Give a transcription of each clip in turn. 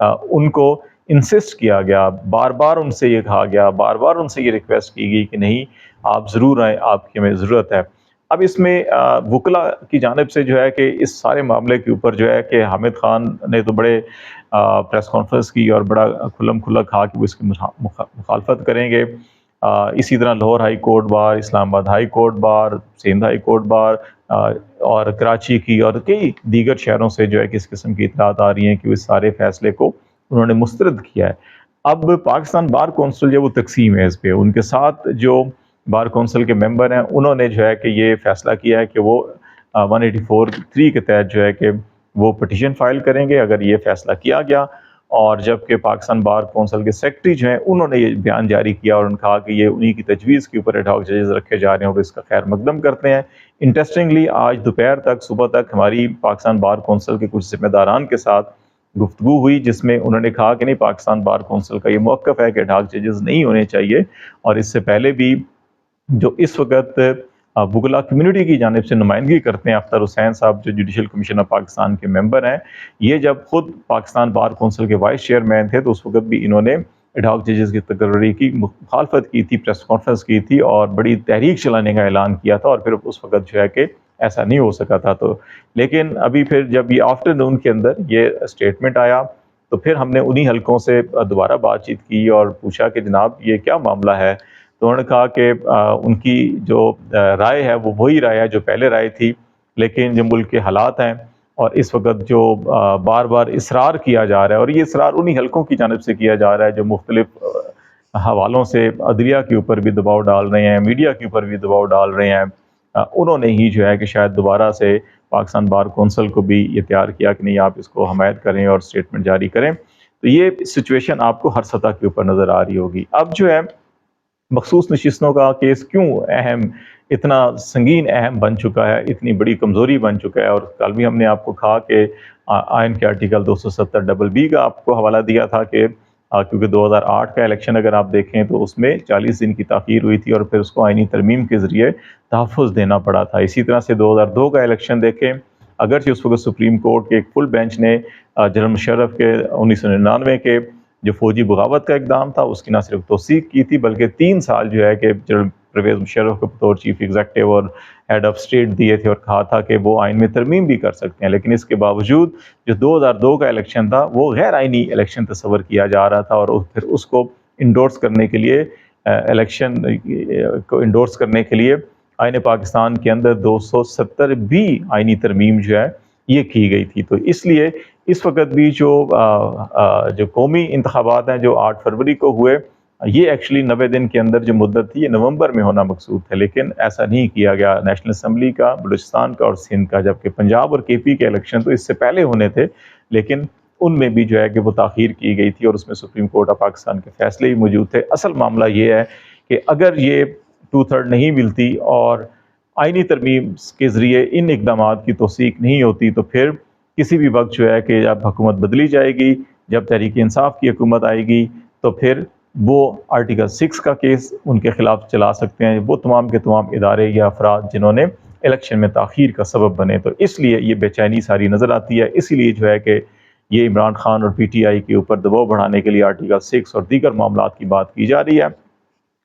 ان کو انسسٹ کیا گیا، بار بار ان سے یہ کہا گیا، بار بار ان سے یہ ریکویسٹ کی گئی کہ نہیں آپ ضرور آئیں، آپ کی ہمیں ضرورت ہے۔ اب اس میں وکلاء کی جانب سے جو ہے کہ اس سارے معاملے کے اوپر جو ہے کہ حامد خان نے تو بڑے پریس کانفرنس کی اور بڑا کھلم کھلا کہا کہ وہ اس کی مخالفت کریں گے۔ اسی طرح لاہور ہائی کورٹ بار، اسلام آباد high court bar, Sindh high court bar اور کراچی کی اور کئی دیگر شہروں سے جو ہے کہ اس قسم کی اطلاعات آ رہی ہیں کہ وہ اس سارے فیصلے کو انہوں نے مسترد کیا ہے۔ اب پاکستان بار کونسل جو وہ تقسیم ہے اس پہ، ان کے ساتھ جو بار کونسل کے ممبر ہیں انہوں نے جو ہے کہ یہ فیصلہ کیا ہے کہ وہ 184(3) کے تحت جو ہے کہ وہ پٹیشن فائل کریں گے اگر یہ فیصلہ کیا گیا، اور جبکہ پاکستان بار کونسل کے سیکرٹری جو ہیں انہوں نے یہ بیان جاری کیا اور انہوں نے کہا کہ یہ انہی کی تجویز کے اوپر ایڈ ہاک ججز رکھے جا رہے ہیں اور اس کا خیر مقدم کرتے ہیں۔ انٹرسٹنگلی آج دوپہر تک، صبح تک ہماری پاکستان بار کونسل کے کچھ ذمہ داران کے ساتھ گفتگو ہوئی جس میں انہوں نے کہا کہ نہیں، پاکستان بار کونسل کا یہ موقف ہے کہ ایڈ ہاک ججز نہیں ہونے چاہیے، اور اس سے پہلے بھی جو اس وقت وکلاء کمیونٹی کی جانب سے نمائندگی کرتے ہیں اختر حسین صاحب جو جوڈیشل کمیشن آف پاکستان کے ممبر ہیں، یہ جب خود پاکستان بار کونسل کے وائس چیئرمین تھے تو اس وقت بھی انہوں نے ایڈ ہاک ججز کی تقرری کی مخالفت کی تھی، پریس کانفرنس کی تھی اور بڑی تحریک چلانے کا اعلان کیا تھا، اور پھر اس وقت جو ہے کہ ایسا نہیں ہو سکا تھا۔ تو لیکن ابھی پھر جب یہ آفٹر نون کے اندر یہ اسٹیٹمنٹ آیا تو پھر ہم نے انہی حلقوں سے دوبارہ بات چیت کی اور پوچھا کہ جناب یہ کیا معاملہ ہے، تو انہوں نے کہا کہ ان کی جو رائے ہے وہ وہی رائے ہے جو پہلے رائے تھی، لیکن جو ملک کے حالات ہیں اور اس وقت جو بار بار اصرار کیا جا رہا ہے، اور یہ اصرار انہی حلقوں کی جانب سے کیا جا رہا ہے جو مختلف حوالوں سے عدلیہ کے اوپر بھی دباؤ ڈال رہے ہیں، میڈیا کے اوپر بھی دباؤ ڈال رہے ہیں، انہوں نے ہی جو ہے کہ شاید دوبارہ سے پاکستان بار کونسل کو بھی یہ تیار کیا کہ نہیں آپ اس کو حمایت کریں اور اسٹیٹمنٹ جاری کریں۔ تو یہ سچویشن آپ کو ہر سطح کے اوپر نظر آ رہی ہوگی۔ اب جو ہے مخصوص نشستوں کا کیس کیوں اہم، اتنا سنگین اہم بن چکا ہے، اتنی بڑی کمزوری بن چکا ہے، اور کل بھی ہم نے آپ کو کہا کہ آئین کے آرٹیکل 270(b) کا آپ کو حوالہ دیا تھا کہ کیونکہ 2008 کا الیکشن اگر آپ دیکھیں تو اس میں 40 دن کی تاخیر ہوئی تھی اور پھر اس کو آئینی ترمیم کے ذریعے تحفظ دینا پڑا تھا۔ اسی طرح سے 2002 کا الیکشن دیکھیں، اگرچہ اس وقت سپریم کورٹ کے ایک فل بینچ نے جنرل مشرف کے 1999 کے جو فوجی بغاوت کا اقدام تھا اس کی نہ صرف توثیق کی تھی بلکہ 3 سال جو ہے کہ جنرل پرویز مشرف کو بطور چیف ایگزیکٹو اور ہیڈ آف اسٹیٹ دیے تھے اور کہا تھا کہ وہ آئین میں ترمیم بھی کر سکتے ہیں، لیکن اس کے باوجود جو 2002 کا الیکشن تھا وہ غیر آئینی الیکشن تصور کیا جا رہا تھا، اور پھر اس کو انڈورس کرنے کے لیے الیکشن کو انڈورس کرنے کے لیے آئین پاکستان کے اندر 270(b) آئینی ترمیم جو ہے یہ کی گئی تھی۔ تو اس لیے اس وقت بھی جو قومی انتخابات ہیں جو 8 فروری کو ہوئے، یہ ایکچولی 90 دن کے اندر جو مدت تھی یہ نومبر میں ہونا مقصود تھا، لیکن ایسا نہیں کیا گیا۔ نیشنل اسمبلی کا، بلوچستان کا اور سندھ کا، جبکہ پنجاب اور KP کے الیکشن تو اس سے پہلے ہونے تھے لیکن ان میں بھی جو ہے کہ وہ تاخیر کی گئی تھی اور اس میں سپریم کورٹ آف پاکستان کے فیصلے بھی موجود تھے۔ اصل معاملہ یہ ہے کہ اگر یہ 2/3 نہیں ملتی اور آئینی ترمیم کے ذریعے ان اقدامات کی توثیق نہیں ہوتی تو پھر کسی بھی وقت جو ہے کہ جب حکومت بدلی جائے گی، جب تحریک انصاف کی حکومت آئے گی تو پھر وہ آرٹیکل 6 کا کیس ان کے خلاف چلا سکتے ہیں، وہ تمام کے تمام ادارے یا افراد جنہوں نے الیکشن میں تاخیر کا سبب بنے۔ تو اس لیے یہ بے چینی ساری نظر آتی ہے، اسی لیے جو ہے کہ یہ عمران خان اور PTI کے اوپر دباؤ بڑھانے کے لیے آرٹیکل 6 اور دیگر معاملات کی بات کی جا رہی ہے۔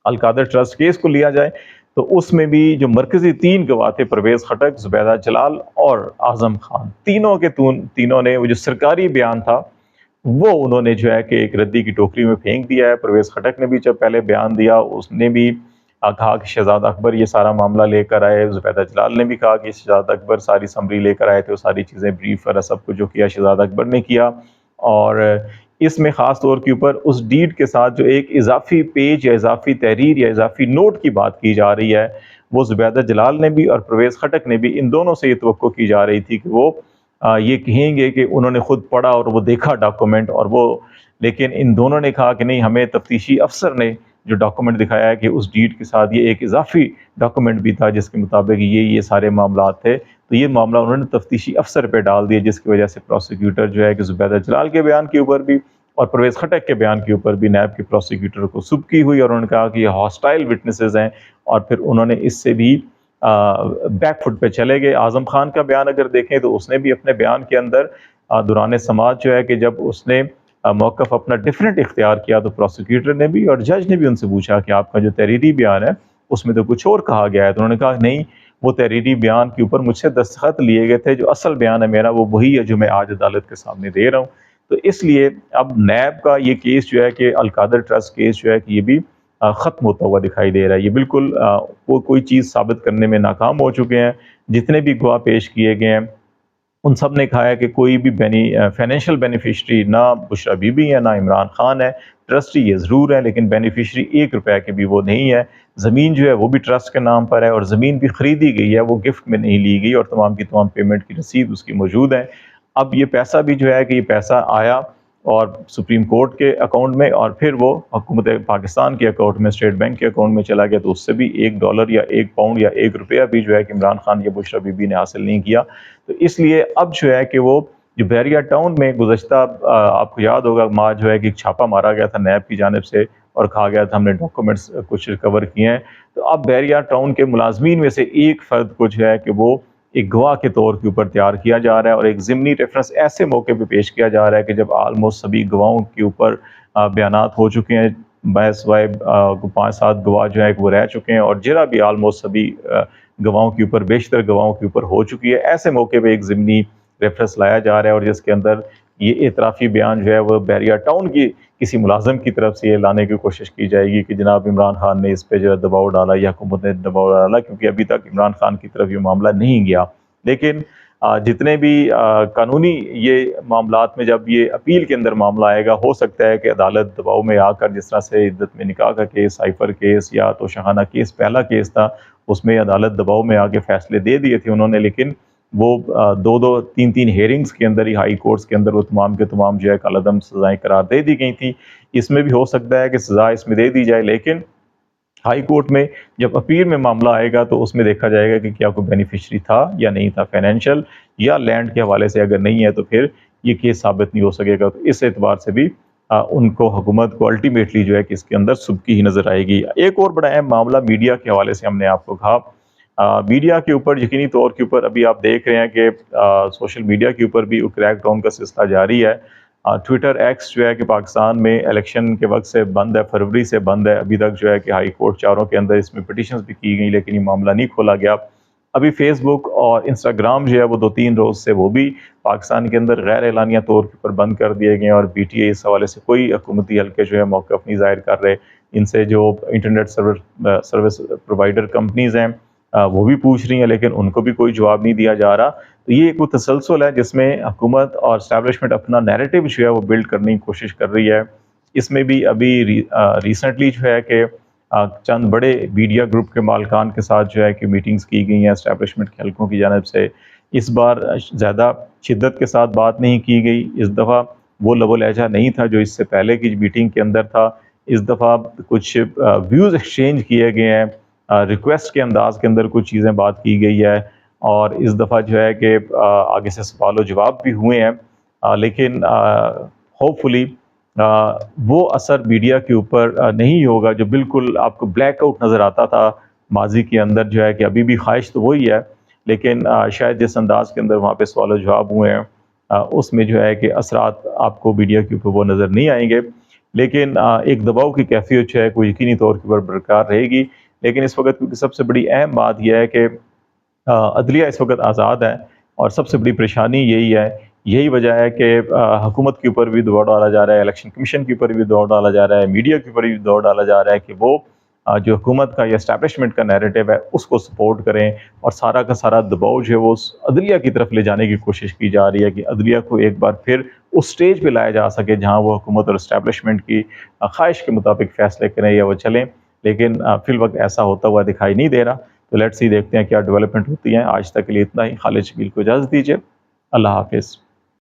القادر ٹرسٹ کیس کو لیا جائے تو اس میں بھی جو مرکزی 3 گواہ تھے، پرویز خٹک، زبیدہ جلال اور اعظم خان، تینوں نے وہ جو سرکاری بیان تھا وہ انہوں نے جو ہے کہ ایک ردی کی ٹوکری میں پھینک دیا ہے۔ پرویز خٹک نے بھی جب پہلے بیان دیا اس نے بھی کہا کہ شہزاد اکبر یہ سارا معاملہ لے کر آئے، زبیدہ جلال نے بھی کہا کہ شہزاد اکبر ساری سمری لے کر آئے تھے، وہ ساری چیزیں بریف اور سب کچھ جو کیا شہزاد اکبر نے کیا، اور اس میں خاص طور کے اوپر اس ڈیڈ کے ساتھ جو ایک اضافی پیج یا اضافی تحریر یا اضافی نوٹ کی بات کی جا رہی ہے، وہ زبیدہ جلال نے بھی اور پرویز خٹک نے بھی، ان دونوں سے یہ توقع کی جا رہی تھی کہ وہ یہ کہیں گے کہ انہوں نے خود پڑھا اور وہ دیکھا ڈاکومنٹ، اور وہ لیکن ان دونوں نے کہا کہ نہیں، ہمیں تفتیشی افسر نے جو ڈاکومنٹ دکھایا ہے کہ اس ڈیڈ کے ساتھ یہ ایک اضافی ڈاکومنٹ بھی تھا جس کے مطابق یہ سارے معاملات تھے، تو یہ معاملہ انہوں نے تفتیشی افسر پہ ڈال دیا، جس کی وجہ سے پروسیکیوٹر جو ہے کہ زبیدہ جلال کے بیان کے اوپر بھی اور پرویز خٹک کے بیان کے اوپر بھی نیب کے پروسیکیوٹر کو سبکی ہوئی، اور انہوں نے کہا کہ یہ ہاسٹائل وٹنسز ہیں، اور پھر انہوں نے اس سے بھی بیک فٹ پہ چلے گئے۔ اعظم خان کا بیان اگر دیکھیں تو اس نے بھی اپنے بیان کے اندر دوران سماعت جو ہے کہ جب اس نے موقف اپنا ڈیفرنٹ اختیار کیا تو پروسیکیوٹر نے بھی اور جج نے بھی ان سے پوچھا کہ آپ کا جو تحریری بیان ہے اس میں تو کچھ اور کہا گیا ہے، تو انہوں نے کہا نہیں، وہ تحریری بیان کے اوپر مجھ سے دستخط لیے گئے تھے، جو اصل بیان ہے میرا وہ وہی ہے جو میں آج عدالت کے سامنے دے رہا ہوں۔ تو اس لیے اب نیب کا یہ کیس جو ہے کہ القادر ٹرسٹ کیس جو ہے کہ یہ بھی ختم ہوتا ہوا دکھائی دے رہا ہے۔ یہ بالکل وہ کوئی چیز ثابت کرنے میں ناکام ہو چکے ہیں۔ جتنے بھی گواہ پیش کیے گئے ہیں ان سب نے کہا ہے کہ کوئی بھی فائنینشیل بینیفیشری نہ بشرا بی بی ہے نہ عمران خان ہے، ٹرسٹی یہ ضرور ہے لیکن بینیفیشری 1 روپے کے بھی وہ نہیں ہے۔ زمین جو ہے وہ بھی ٹرسٹ کے نام پر ہے اور زمین بھی خریدی گئی ہے، وہ گفٹ میں نہیں لی گئی اور تمام کی تمام پیمنٹ کی رسید اس کی موجود ہے۔ اب یہ پیسہ بھی جو ہے کہ یہ پیسہ آیا اور سپریم کورٹ کے اکاؤنٹ میں اور پھر وہ حکومت پاکستان کے اکاؤنٹ میں، اسٹیٹ بینک کے اکاؤنٹ میں چلا گیا، تو اس سے بھی $1 یا £1 یا £1 بھی جو ہے کہ عمران خان یا بشرا بی بی نے حاصل نہیں کیا۔ تو اس لیے اب جو ہے کہ وہ جو بحریہ ٹاؤن میں گزشتہ آپ کو یاد ہوگا ماہ جو ہے کہ ایک چھاپا مارا گیا تھا نیب کی جانب سے اور کہا گیا تھا ہم نے ڈاکومنٹس کچھ ریکور کیے ہیں، تو اب بحریہ ٹاؤن کے ملازمین میں سے ایک فرد کو جو ہے کہ وہ ایک گواہ کے طور کے اوپر تیار کیا جا رہا ہے اور ایک ضمنی ریفرنس ایسے موقع پہ پیش کیا جا رہا ہے کہ جب آلموسٹ سبھی گواہوں کے اوپر بیانات ہو چکے ہیں، بحث وائب 5-7 گواہ جو ہے کہ وہ رہ چکے ہیں اور جرا بھی آلموسٹ سبھی گواہوں کے اوپر، بیشتر گواہوں کے اوپر ہو چکی ہے، ایسے موقع پہ ایک ضمنی ریفرنس لایا جا رہا ہے اور جس کے اندر یہ اعترافی بیان جو ہے وہ بحریہ ٹاؤن کی کسی ملازم کی طرف سے یہ لانے کی کوشش کی جائے گی کہ جناب عمران خان نے اس پہ جو ہے دباؤ ڈالا یا حکومت نے دباؤ ڈالا، کیونکہ ابھی تک عمران خان کی طرف یہ معاملہ نہیں گیا۔ لیکن جتنے بھی قانونی یہ معاملات میں جب یہ اپیل کے اندر معاملہ آئے گا، ہو سکتا ہے کہ عدالت دباؤ میں آ کر، جس طرح سے عدت میں نکاح کا کیس، سائفر کیس یا توشخانہ کیس پہلا کیس تھا، اس میں عدالت دباؤ میں آ کے فیصلے دے دیے تھے انہوں نے، لیکن وہ 2-3 ہیئرنگز کے اندر ہی ہائی کورٹس کے اندر وہ تمام کے تمام جو ہے کالعدم سزائیں قرار دے دی گئی تھیں۔ اس میں بھی ہو سکتا ہے کہ سزا اس میں دے دی جائے، لیکن ہائی کورٹ میں جب اپیل میں معاملہ آئے گا تو اس میں دیکھا جائے گا کہ کیا کوئی بینیفیشری تھا یا نہیں تھا، فائنینشیل یا لینڈ کے حوالے سے اگر نہیں ہے تو پھر یہ کیس ثابت نہیں ہو سکے گا۔ تو اس اعتبار سے بھی ان کو حکومت کو الٹیمیٹلی جو ہے کہ اس کے اندر سبکی ہی نظر آئے گی۔ ایک اور بڑا اہم معاملہ میڈیا کے حوالے سے ہم نے آپ کو کہا، میڈیا کے اوپر یقینی طور کے اوپر ابھی آپ دیکھ رہے ہیں کہ سوشل میڈیا کے اوپر بھی کریک ڈاؤن کا سلسلہ جاری ہے۔ ٹویٹر ایکس جو ہے کہ پاکستان میں الیکشن کے وقت سے بند ہے، فروری سے بند ہے، ابھی تک جو ہے کہ ہائی کورٹ چاروں کے اندر اس میں پٹیشنز بھی کی گئی لیکن یہ معاملہ نہیں کھولا گیا۔ ابھی فیس بک اور انسٹاگرام جو ہے وہ 2-3 روز سے وہ بھی پاکستان کے اندر غیر اعلانیہ طور کے اوپر بند کر دیے گئے ہیں اور پی ٹی آئی اس حوالے سے کوئی حکومتی حلقے جو ہے موقف نہیں ظاہر کر رہے۔ ان سے جو انٹرنیٹ سروس پرووائڈر کمپنیز ہیں وہ بھی پوچھ رہی ہیں لیکن ان کو بھی کوئی جواب نہیں دیا جا رہا۔ تو یہ ایک وہ تسلسل ہے جس میں حکومت اور اسٹیبلشمنٹ اپنا نیریٹو جو ہے وہ بلڈ کرنے کی کوشش کر رہی ہے۔ اس میں بھی ابھی ریسنٹلی جو ہے کہ چند بڑے میڈیا گروپ کے مالکان کے ساتھ جو ہے کہ میٹنگز کی گئی ہیں اسٹیبلشمنٹ کے حلقوں کی جانب سے۔ اس بار زیادہ شدت کے ساتھ بات نہیں کی گئی، اس دفعہ وہ لب و لہجہ نہیں تھا جو اس سے پہلے کی میٹنگ کے اندر تھا۔ اس دفعہ کچھ ویوز ایکسچینج کیے گئے ہیں، ریکویسٹ کے انداز کے اندر کچھ چیزیں بات کی گئی ہے اور اس دفعہ جو ہے کہ آگے سے سوال و جواب بھی ہوئے ہیں، لیکن ہوپ فلی وہ اثر میڈیا کے اوپر نہیں ہوگا جو بالکل آپ کو بلیک آؤٹ نظر آتا تھا ماضی کے اندر۔ جو ہے کہ ابھی بھی خواہش تو وہی ہے لیکن شاید جس انداز کے اندر وہاں پہ سوال و جواب ہوئے ہیں اس میں جو ہے کہ اثرات آپ کو میڈیا کے اوپر وہ نظر نہیں آئیں گے، لیکن ایک دباؤ کی کیفیت جو ہے کوئی یقینی طور کے اوپر برقرار رہے گی۔ لیکن اس وقت کیونکہ سب سے بڑی اہم بات یہ ہے کہ عدلیہ اس وقت آزاد ہے اور سب سے بڑی پریشانی یہی ہے، یہی وجہ ہے کہ حکومت کے اوپر بھی دباؤ ڈالا جا رہا ہے، الیکشن کمیشن کے اوپر بھی دباؤ ڈالا جا رہا ہے، میڈیا کے اوپر بھی دباؤ ڈالا جا رہا ہے کہ وہ جو حکومت کا یا اسٹیبلشمنٹ کا نیریٹو ہے اس کو سپورٹ کریں اور سارا کا سارا دباؤ جو ہے وہ عدلیہ کی طرف لے جانے کی کوشش کی جا رہی ہے کہ عدلیہ کو ایک بار پھر اس سٹیج پہ لایا جا سکے جہاں وہ حکومت اور اسٹیبلشمنٹ کی خواہش کے مطابق فیصلے کریں یا وہ چلیں، لیکن فی الوقت ایسا ہوتا ہوا دکھائی نہیں دے رہا۔ تو لیٹس سی دیکھتے ہیں کیا ڈیولپمنٹ ہوتی ہیں۔ آج تک کے لیے اتنا ہی۔ خالد شبیل کو اجازت دیجیے، اللہ حافظ۔